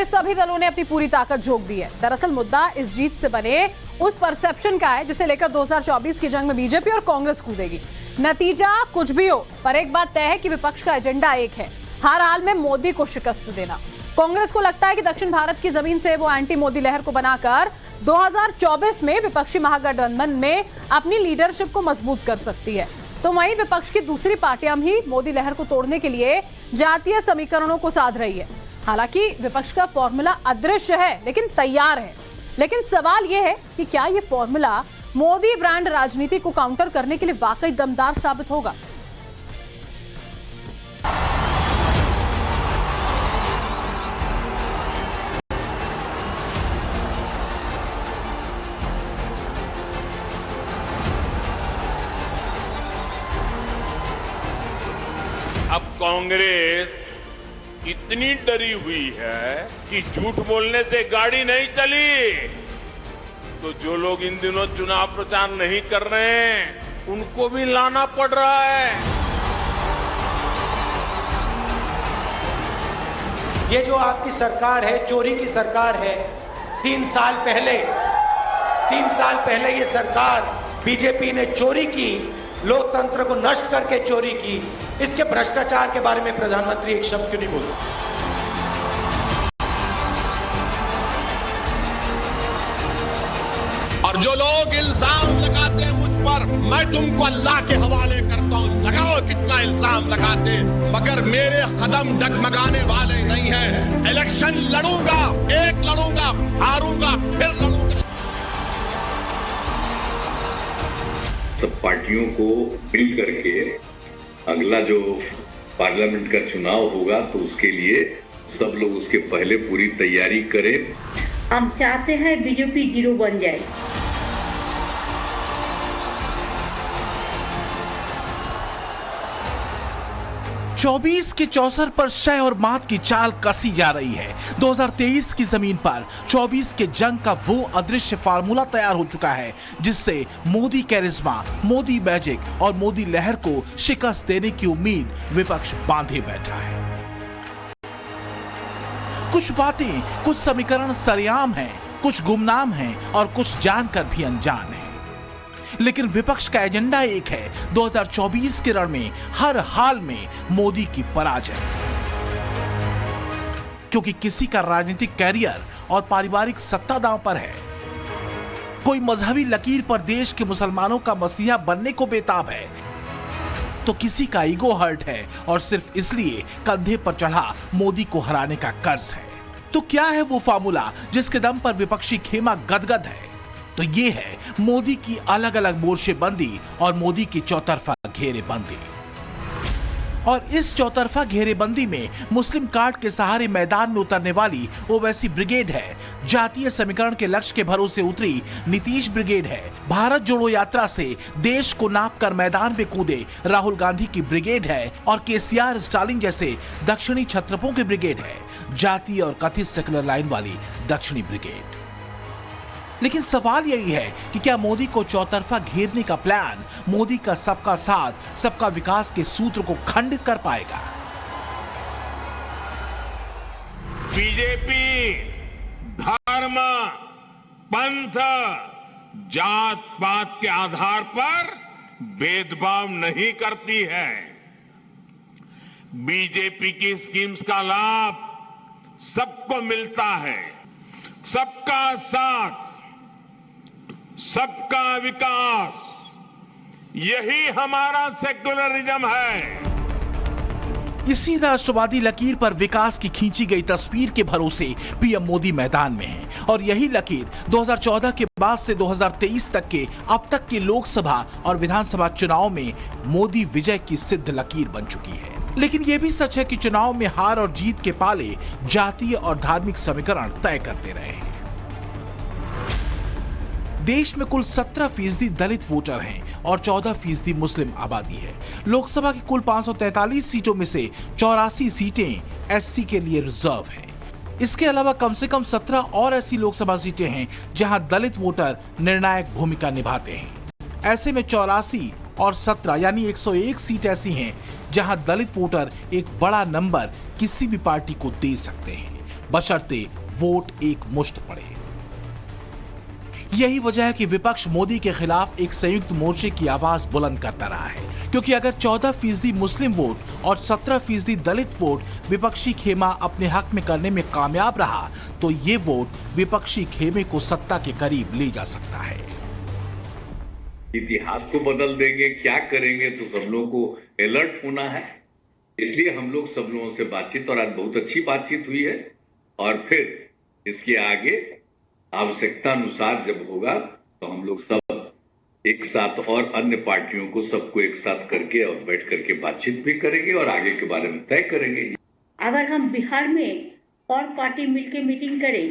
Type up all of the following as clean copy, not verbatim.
में सभी दलों ने अपनी पूरी ताकत झोंक दी है। दरअसल मुद्दा इस जीत से बने उस परसेप्शन का है जिसे लेकर 2024 की जंग में बीजेपी और कांग्रेस कूदेगी। नतीजा कुछ भी हो, पर एक बात तय है कि विपक्ष का एजेंडा एक है, हर हाल में मोदी को शिकस्त देना। कांग्रेस को लगता है कि दक्षिण भारत की जमीन से वो एंटी मोदी लहर को बनाकर 2024 में विपक्षी महागठबंधन में अपनी लीडरशिप को मजबूत कर सकती है। तो वहीं विपक्ष की दूसरी पार्टियां भी मोदी लहर को तोड़ने के लिए जातीय समीकरणों को साध रही है। हालांकि विपक्ष का फॉर्मूला अदृश्य है लेकिन तैयार है। लेकिन सवाल यह है कि क्या यह फॉर्मूला मोदी ब्रांड राजनीति को काउंटर करने के लिए वाकई दमदार साबित होगा? अब कांग्रेस इतनी डरी हुई है कि झूठ बोलने से गाड़ी नहीं चली। तो जो लोग इन दिनों चुनाव प्रचार नहीं कर रहे हैं उनको भी लाना पड़ रहा है। ये जो आपकी सरकार है, चोरी की सरकार है। 3 साल पहले ये सरकार बीजेपी ने चोरी की, लोकतंत्र को नष्ट करके चोरी की। इसके भ्रष्टाचार के बारे में प्रधानमंत्री एक शब्द क्यों नहीं बोले? और जो लोग इल्जाम लगाते हैं मुझ पर, मैं तुमको अल्लाह के हवाले करता हूं। लगाओ कितना इल्जाम लगाते, मगर मेरे कदम डगमगाने वाले नहीं हैं। इलेक्शन लड़ूंगा, एक लड़ूंगा, हारूंगा, फिर लड़ूंगा। सब पार्टियों को मिल करके अगला जो पार्लियामेंट का चुनाव होगा तो उसके लिए सब लोग उसके पहले पूरी तैयारी करें। हम चाहते हैं बीजेपी 0 बन जाए। चौबीस के चौसर पर शय और मात की चाल कसी जा रही है। 2023 की जमीन पर 24 के जंग का वो अदृश्य फार्मूला तैयार हो चुका है जिससे मोदी कैरिज्मा, मोदी मैजिक और मोदी लहर को शिकस्त देने की उम्मीद विपक्ष बांधे बैठा है। कुछ बातें, कुछ समीकरण सरेआम हैं, कुछ गुमनाम हैं और कुछ जानकर भी अनजान हैं। लेकिन विपक्ष का एजेंडा एक है, 2024 के रण में हर हाल में मोदी की पराजय। क्योंकि किसी का राजनीतिक कैरियर और पारिवारिक सत्ता दांव पर है, कोई मजहबी लकीर पर देश के मुसलमानों का मसीहा बनने को बेताब है, तो किसी का ईगो हर्ट है और सिर्फ इसलिए कंधे पर चढ़ा मोदी को हराने का कर्ज है। तो क्या है वो फार्मूला जिसके दम पर विपक्षी खेमा गदगद है? तो ये है मोदी की अलग अलग मोर्चेबंदी और मोदी की चौतरफा घेरेबंदी। और इस चौतरफा घेरेबंदी में मुस्लिम कार्ड के सहारे मैदान में उतरने वाली ओवैसी ब्रिगेड है, जातीय समीकरण के लक्ष्य के भरोसे उतरी नीतीश ब्रिगेड है, भारत जोड़ो यात्रा से देश को नाप कर मैदान में कूदे राहुल गांधी की ब्रिगेड है और केसीआर स्टालिन जैसे दक्षिणी छत्रपों की ब्रिगेड है, जातीय और कथित सेकुलर लाइन वाली दक्षिणी ब्रिगेड। लेकिन सवाल यही है कि क्या मोदी को चौतरफा घेरने का प्लान मोदी का सबका साथ, सबका विकास के सूत्र को खंडित कर पाएगा? बीजेपी धर्म, पंथ, जात पात के आधार पर भेदभाव नहीं करती है। बीजेपी की स्कीम्स का लाभ सबको मिलता है। सबका साथ, सबका विकास, यही हमारा सेक्युलरिज्म है। इसी राष्ट्रवादी लकीर पर विकास की खींची गई तस्वीर के भरोसे पीएम मोदी मैदान में हैं और यही लकीर 2014 के बाद से 2023 तक के अब तक के लोकसभा और विधानसभा चुनाव में मोदी विजय की सिद्ध लकीर बन चुकी है। लेकिन यह भी सच है कि चुनाव में हार और जीत के पाले जातीय और धार्मिक समीकरण तय करते रहे हैं। देश में कुल 17% दलित वोटर हैं और 14% मुस्लिम आबादी है। लोकसभा की कुल 543 सीटों में से 84 सीटें एससी के लिए रिजर्व हैं। इसके अलावा कम से कम 17 और ऐसी लोकसभा सीटें हैं जहां दलित वोटर निर्णायक भूमिका निभाते हैं। ऐसे में 84 और 17 यानी 101 सीट ऐसी हैं जहां दलित वोटर एक बड़ा नंबर किसी भी पार्टी को दे सकते हैं। बशर्ते वोट एक मुश्त पड़े। यही वजह है कि विपक्ष मोदी के खिलाफ एक संयुक्त मोर्चे की आवाज बुलंद करता रहा है, क्योंकि अगर 14% मुस्लिम वोट और 17% दलित वोट विपक्षी खेमा अपने हक में करने में कामयाब रहा तो ये वोट विपक्षी खेमे को सत्ता के करीब ले जा सकता है। इतिहास को बदल देंगे, क्या करेंगे, तो सब लोगों को अलर्ट होना है। इसलिए हम लोग सब लोगों से बातचीत, और आज बहुत अच्छी बातचीत हुई है, और फिर इसके आगे आवश्यकता अनुसार जब होगा तो हम लोग सब एक साथ और अन्य पार्टियों को सबको एक साथ करके और बैठ करके बातचीत भी करेंगे और आगे के बारे में तय करेंगे। अगर हम बिहार में और पार्टी मिलके मीटिंग करें,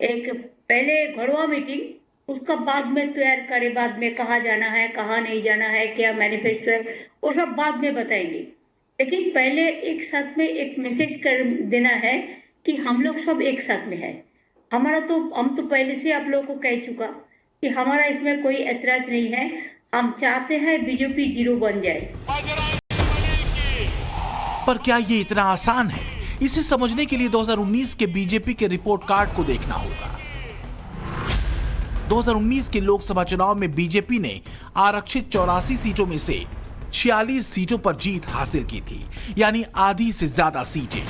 एक पहले घड़वा मीटिंग, उसका बाद में तैयार करें, बाद में कहाँ जाना है, कहाँ नहीं जाना है, क्या मैनिफेस्टो है, वो सब बाद में बताएंगे। लेकिन पहले एक साथ में एक मैसेज कर देना है कि हम लोग सब एक साथ में है। हम तो पहले से आप लोगों को कह चुका कि हमारा इसमें कोई ऐतराज नहीं है। हम चाहते हैं बीजेपी 0 बन जाए। पर क्या ये इतना आसान है? इसे समझने के लिए 2019 के बीजेपी के रिपोर्ट कार्ड को देखना होगा। 2019 के लोकसभा चुनाव में बीजेपी ने आरक्षित 84 सीटों में से 46 सीटों पर जीत हासिल की थी, यानी आधी से ज्यादा सीटें।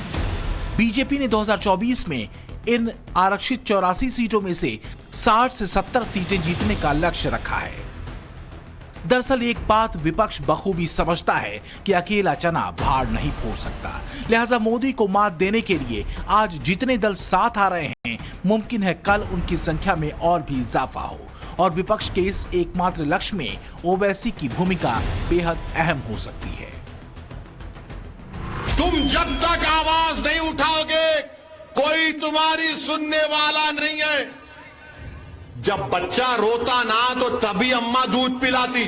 बीजेपी ने 2024 में इन आरक्षित 84 सीटों में से 60 से 70 सीटें जीतने का लक्ष्य रखा है। दरअसल एक बात विपक्ष बखूबी समझता है कि अकेला चना भाड़ नहीं फोड़ सकता, लिहाजा मोदी को मात देने के लिए आज जितने दल साथ आ रहे हैं, मुमकिन है कल उनकी संख्या में और भी इजाफा हो, और विपक्ष के इस एकमात्र लक्ष्य में ओवैसी की भूमिका बेहद अहम हो सकती है। तुम जब तक आवाज नहीं उठाओगे कोई तुम्हारी सुनने वाला नहीं है। जब बच्चा रोता ना तो तभी अम्मा दूध पिलाती,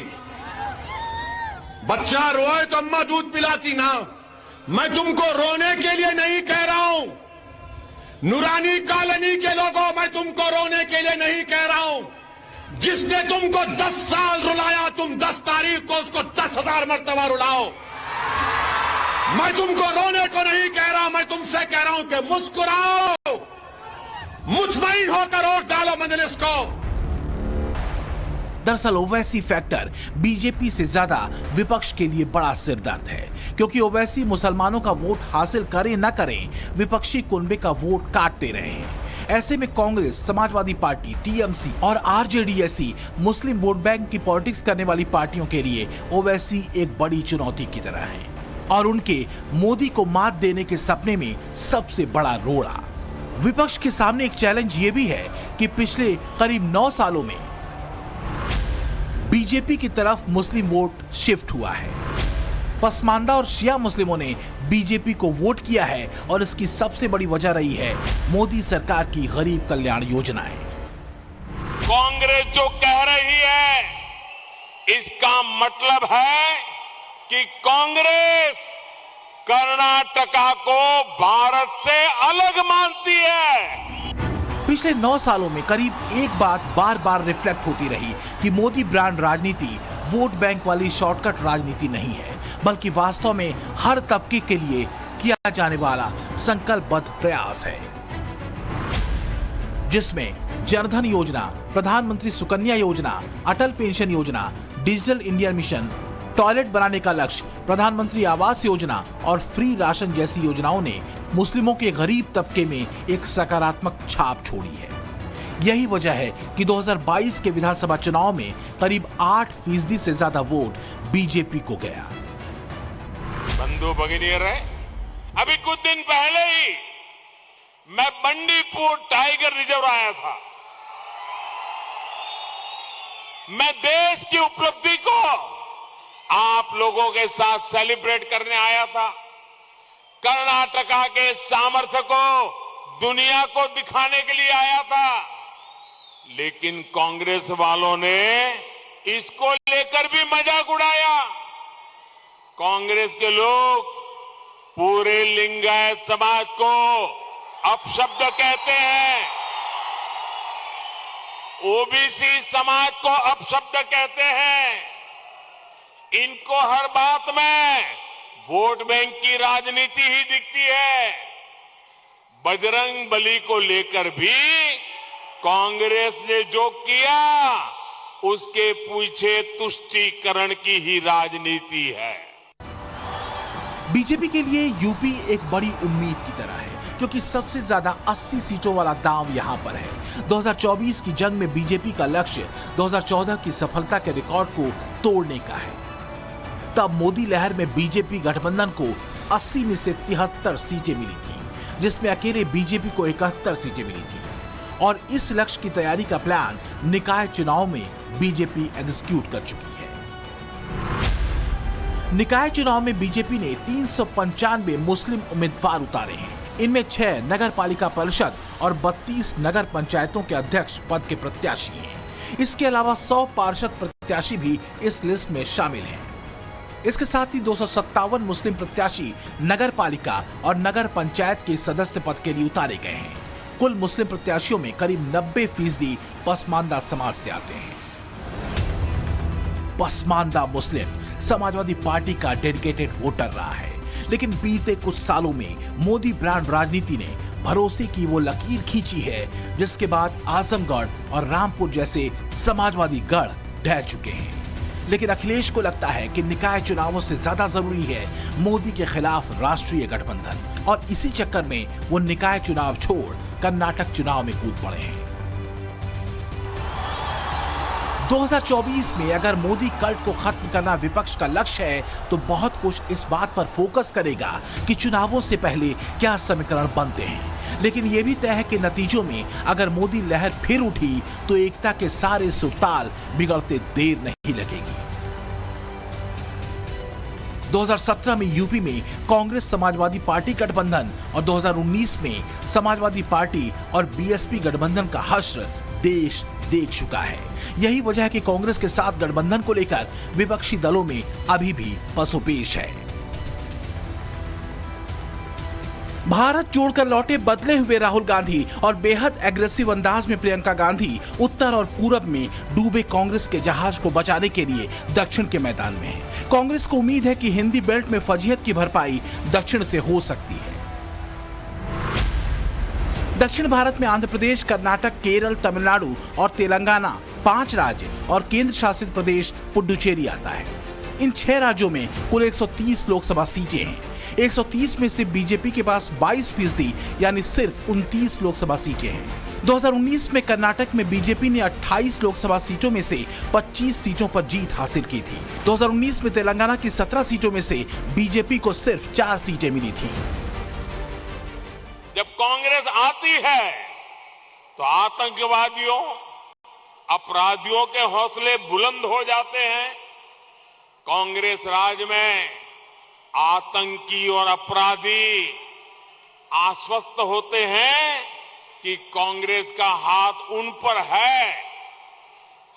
बच्चा रोए तो अम्मा दूध पिलाती ना। मैं तुमको रोने के लिए नहीं कह रहा हूं, नूरानी कॉलोनी के लोगों, मैं तुमको रोने के लिए नहीं कह रहा हूं। जिसने तुमको 10 साल रुलाया, तुम 10 तारीख को उसको 10,000 मर्तबा रुलाओ। मैं तुमको रोने को नहीं कह रहा, मैं तुमसे कह रहा हूं कि मुस्कुराओ, मुतमईन होकर वोट डालो मजलिस को। दरअसल ओवैसी फैक्टर बीजेपी से ज्यादा विपक्ष के लिए बड़ा सिरदर्द है, क्योंकि ओवैसी मुसलमानों का वोट हासिल करें न करें, विपक्षी कुनबे का वोट काटते रहे हैं। ऐसे में कांग्रेस, समाजवादी पार्टी, टीएमसी और आरजेडी जैसी मुस्लिम वोट बैंक की पॉलिटिक्स करने वाली पार्टियों के लिए ओवैसी एक बड़ी चुनौती की तरह है, और उनके मोदी को मात देने के सपने में सबसे बड़ा रोड़ा। विपक्ष के सामने एक चैलेंज ये भी है कि पिछले करीब 9 सालों में बीजेपी की तरफ मुस्लिम वोट शिफ्ट हुआ है। पसमानदा और शिया मुस्लिमों ने बीजेपी को वोट किया है, और इसकी सबसे बड़ी वजह रही है मोदी सरकार की गरीब कल्याण योजनाएं। कांग्रेस जो कह रही है, इसका मतलब है कि कांग्रेस कर्नाटका को भारत से अलग मानती है। पिछले 9 सालों में करीब एक बात बार बार रिफ्लेक्ट होती रही कि मोदी ब्रांड राजनीति वोट बैंक वाली शॉर्टकट राजनीति नहीं है, बल्कि वास्तव में हर तबके के लिए किया जाने वाला संकल्पबद्ध प्रयास है, जिसमें जनधन योजना, प्रधानमंत्री सुकन्या योजना, अटल पेंशन योजना, डिजिटल इंडिया मिशन, टॉयलेट बनाने का लक्ष्य, प्रधानमंत्री आवास योजना और फ्री राशन जैसी योजनाओं ने मुस्लिमों के गरीब तबके में एक सकारात्मक छाप छोड़ी है। यही वजह है कि 2022 के विधानसभा चुनाव में करीब 8% से ज्यादा वोट बीजेपी को गया। बंधु भगिनीर है, अभी कुछ दिन पहले ही मैं बंडीपुर टाइगर रिजर्व आया था। मैं देश की उपलब्धि को आप लोगों के साथ सेलिब्रेट करने आया था। कर्नाटका के सामर्थ्य को दुनिया को दिखाने के लिए आया था, लेकिन कांग्रेस वालों ने इसको लेकर भी मजाक उड़ाया। कांग्रेस के लोग पूरे लिंगायत समाज को अपशब्द कहते हैं, ओबीसी समाज को अपशब्द कहते हैं। इनको हर बात में वोट बैंक की राजनीति ही दिखती है। बजरंग बली को लेकर भी कांग्रेस ने जो किया उसके पीछे तुष्टीकरण की ही राजनीति है। बीजेपी के लिए यूपी एक बड़ी उम्मीद की तरह है, क्योंकि सबसे ज्यादा 80 सीटों वाला दांव यहां पर है। 2024 की जंग में बीजेपी का लक्ष्य 2014 की सफलता के रिकॉर्ड को तोड़ने का है। तब मोदी लहर में बीजेपी गठबंधन को 80 में से 73 सीटें मिली थी, जिसमें अकेले बीजेपी को 71 सीटें मिली थी। और इस लक्ष्य की तैयारी का प्लान निकाय चुनाव में बीजेपी एग्जीक्यूट कर चुकी है। निकाय चुनाव में बीजेपी ने 395 मुस्लिम उम्मीदवार उतारे हैं। इनमें 6 नगर पालिका परिषद और 32 नगर पंचायतों के अध्यक्ष पद के प्रत्याशी हैं। इसके अलावा 100 पार्षद प्रत्याशी भी इस लिस्ट में शामिल हैं। इसके साथ ही 257 मुस्लिम प्रत्याशी नगर पालिका और नगर पंचायत के सदस्य पद के लिए उतारे गए हैं। कुल मुस्लिम प्रत्याशियों में करीब 90% पसमानदा समाज से आते हैं। पसमानदा मुस्लिम समाजवादी पार्टी का डेडिकेटेड वोटर रहा है, लेकिन बीते कुछ सालों में मोदी ब्रांड राजनीति ने भरोसे की वो लकीर खींची है, जिसके बाद आजमगढ़ और रामपुर जैसे समाजवादी गढ़ ढह चुके हैं। लेकिन अखिलेश को लगता है कि निकाय चुनावों से ज्यादा जरूरी है मोदी के खिलाफ राष्ट्रीय गठबंधन, और इसी चक्कर में वो निकाय चुनाव छोड़ कर्नाटक चुनाव में कूद पड़े हैं। 2024 में अगर मोदी कल्ट को खत्म करना विपक्ष का लक्ष्य है, तो बहुत कुछ इस बात पर फोकस करेगा कि चुनावों से पहले क्या समीकरण बनते हैं। लेकिन यह भी तय है कि नतीजों में अगर मोदी लहर फिर उठी तो एकता के सारे सुरताल बिगड़ते देर नहीं लगेगी। 2017 में यूपी में कांग्रेस समाजवादी पार्टी गठबंधन और 2019 में समाजवादी पार्टी और बीएसपी गठबंधन का हश्र देश देख चुका है। यही वजह है कि कांग्रेस के साथ गठबंधन को लेकर विपक्षी दलों में अभी भी पसोपेश है। भारत जोड़कर लौटे बदले हुए राहुल गांधी और बेहद एग्रेसिव अंदाज में प्रियंका गांधी उत्तर और पूरब में डूबे कांग्रेस के जहाज को बचाने के लिए दक्षिण के मैदान में है। कांग्रेस को उम्मीद है कि हिंदी बेल्ट में फजीहत की भरपाई दक्षिण से हो सकती है। दक्षिण भारत में आंध्र प्रदेश, कर्नाटक, केरल, तमिलनाडु और तेलंगाना 5 राज्य और केंद्र शासित प्रदेश पुडुचेरी आता है। इन 6 राज्यों में कुल 130 लोकसभा सीटें हैं। 130 में से बीजेपी के पास 22% यानी सिर्फ 29 लोकसभा सीटें हैं। 2019 में कर्नाटक में बीजेपी ने 28 लोकसभा सीटों में से 25 सीटों पर जीत हासिल की थी। 2019 में तेलंगाना की 17 सीटों में से बीजेपी को सिर्फ 4 सीटें मिली थी। जब कांग्रेस आती है तो आतंकवादियों, अपराधियों के हौसले बुलंद हो जाते हैं। कांग्रेस राज में आतंकी और अपराधी आश्वस्त होते हैं कि कांग्रेस का हाथ उन पर है।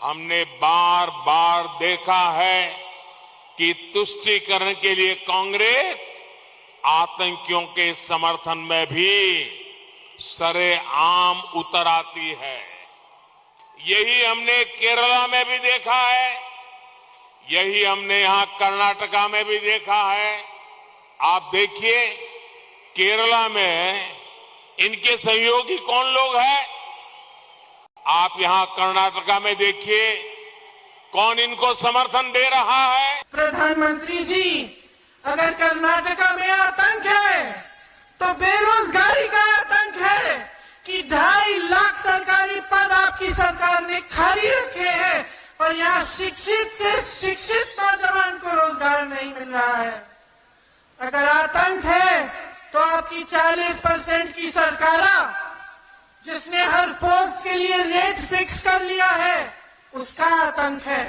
हमने बार बार देखा है कि तुष्टीकरण के लिए कांग्रेस आतंकियों के समर्थन में भी सरेआम उतर आती है। यही हमने केरला में भी देखा है, यही हमने यहां कर्नाटका में भी देखा है। आप देखिए केरला में इनके सहयोगी कौन लोग हैं, आप यहां कर्नाटका में देखिए कौन इनको समर्थन दे रहा है। प्रधानमंत्री जी, अगर कर्नाटका में आतंक है तो बेरोजगारी का आतंक है कि 2.5 लाख सरकारी पद आपकी सरकार ने खाली रखे हैं और यहाँ शिक्षित से शिक्षित नौजवान को रोजगार नहीं मिल रहा है। अगर आतंक है तो आपकी 40% की सरकार जिसने हर पोस्ट के लिए रेट फिक्स कर लिया है, उसका आतंक है।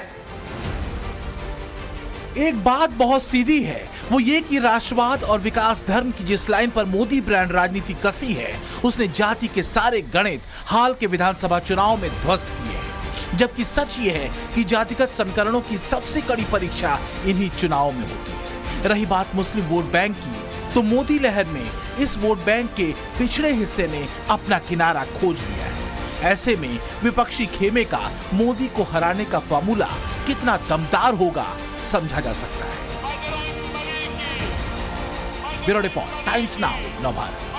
एक बात बहुत सीधी है, वो ये कि राष्ट्रवाद और विकास धर्म की जिस लाइन पर मोदी ब्रांड राजनीति कसी है, उसने जाति के सारे गणित हाल के विधानसभा चुनाव में ध्वस्त किए हैं। जबकि सच ये है कि जातिगत समीकरणों की सबसे कड़ी परीक्षा इन्हीं चुनाव में होती है। रही बात मुस्लिम वोट बैंक की, तो मोदी लहर में इस वोट बैंक के पिछड़े हिस्से ने अपना किनारा खोज लिया है। ऐसे में विपक्षी खेमे का मोदी को हराने का फार्मूला कितना दमदार होगा समझा जा सकता है। ब्यूरो रिपोर्ट, टाइम्स नाउ, नव भारत।